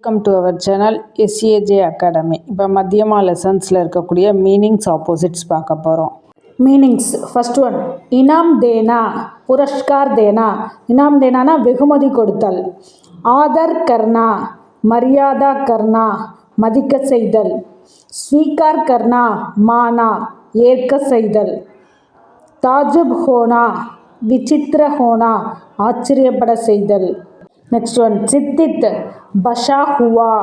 Welcome to our channel SAJ academy. இப்போ மத்தியமா லெசன்ஸில் இருக்கக்கூடிய மீனிங்ஸ் ஆப்போசிட்ஸ் பார்க்க போகிறோம். மீனிங்ஸ் ஃபர்ஸ்ட் ஒன், இனாம் தேனா, புரஸ்கார் தேனா. இனாம் தேனானா வெகுமதி கொடுத்தல். ஆதர் கர்னா, மரியாதா கர்னா, மதிக்க செய்தல். ஸ்வீகார் கர்னா, மானா, ஏற்க செய்தல். தாஜுப் ஹோனா, விசித்திர ஹோனா, ஆச்சரியப்பட செய்தல். நெக்ஸ்ட் ஒன், சித்தித் பஷா ஹுவா,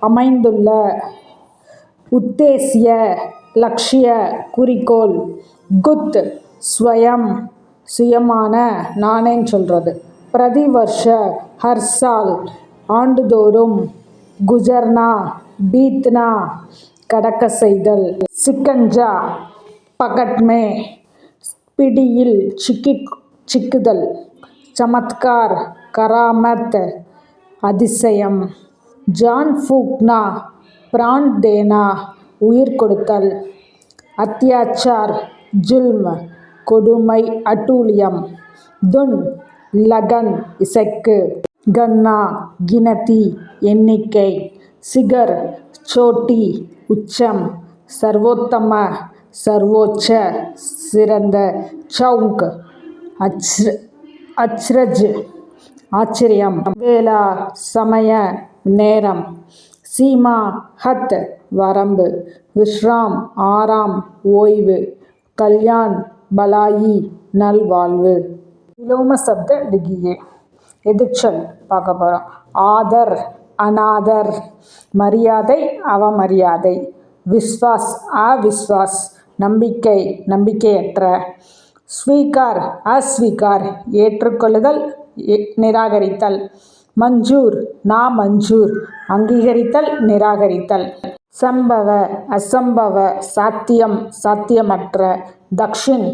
அமைந்துள்ள. உத்தேசிய லட்சிய குறிக்கோள். குத் ஸ்வயம், சுயமான, நானேன்னு சொல்கிறது. பிரதி வருஷ ஹர்சால், ஆண்டுதோறும். குஜர்னா பீத்னா, கடக்க செய்தல். சிக்கஞ்சா பகட்மே, பிடியில் சிக்குதல். சமத்கார் கராமத், அதிசயம். ஜான் ஃபூக்னா, பிரான் தேனா, உயிர் கொடுத்தல். அத்தியாச்சார் ஜுல்ம், கொடுமை அட்டூழியம். துன் லகன், இசைக்கு. கன்னா கினதி, எண்ணிக்கை. சிகர் சோட்டி, உச்சம். சர்வோத்தம சர்வோச்ச, சிறந்த. சவுக் அச்ரஜ், ஆச்சரியம். வேலா சமய, நேரம். சீமா ஹத், வரம்பு. விஸ்ராம் ஆராம், ஓய்வு. கல்யாண் பலாயி, நல்வாழ்வு. விலோம சப்த லிகியே, எதிர்ச்சொல் பார்க்க போகிறோம். ஆதர் அநாதர், மரியாதை அவமரியாதை. விஸ்வாஸ் அவிஸ்வாஸ், நம்பிக்கை நம்பிக்கையற்ற. ஸ்வீகார் அஸ்வீகார், ஏற்றுக்கொள்ளுதல் நிராகரித்தல். மஞ்சூர் நாமஞ்சூர், அங்கீகரித்தல் நிராகரித்தல். சம்பவ அசம்பவ, சாத்தியம் சாத்தியமற்ற. தக்ஷின்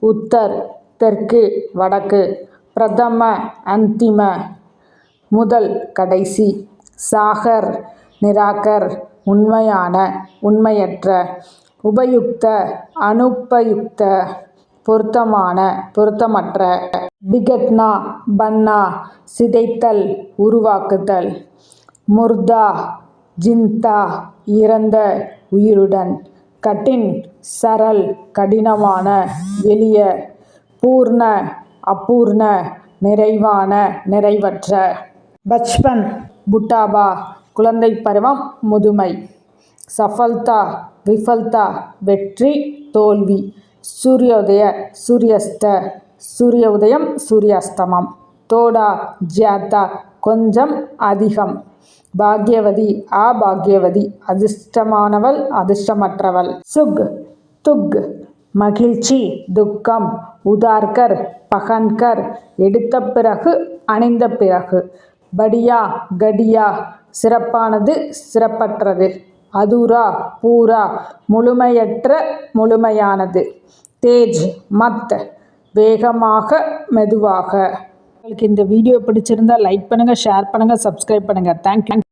உத்தர், தெற்கு வடக்கு. பிரதம அந்திம, முதல் கடைசி. சாகர் நிராகர், உண்மையான உண்மையற்ற. உபயுக்த அனுபயுக்த, பொருத்தமான பொருத்தமற்ற. பிகட்னா பன்னா, சிதைத்தல் உருவாக்குதல். முர்தா ஜிந்தா, இறந்த உயிருடன். கட்டின் சரல், கடினமான எளிய. பூர்ண அபூர்ண, நிறைவான நிறைவற்ற. பச்பன் புட்டாபா, குழந்தை பருவம் முதுமை. சஃபல்தா விஃபல்தா, வெற்றி தோல்வி. சூரியோதய சூரியஸ்த, சூரிய உதயம் சூரியாஸ்தமம். தோடா ஜியாதா, கொஞ்சம் அதிகம். பாக்யவதி அபாக்யவதி, அதிர்ஷ்டமானவள் அதிர்ஷ்டமற்றவள். சுக் துக், மகிழ்ச்சி துக்கம். உதார்கர் பகன்கர், எடுத்த பிறகு அணிந்த பிறகு. படியா கடியா, சிறப்பானது சிறப்பற்றது. அதூரா பூரா, முழுமையற்ற முழுமையானது. தேஜ் மத், வேகமாக மெதுவாக. உங்களுக்கு இந்த வீடியோ பிடிச்சிருந்தால் லைக் பண்ணுங்கள், ஷேர் பண்ணுங்கள், சப்ஸ்கிரைப் பண்ணுங்கள். தேங்க்யூ.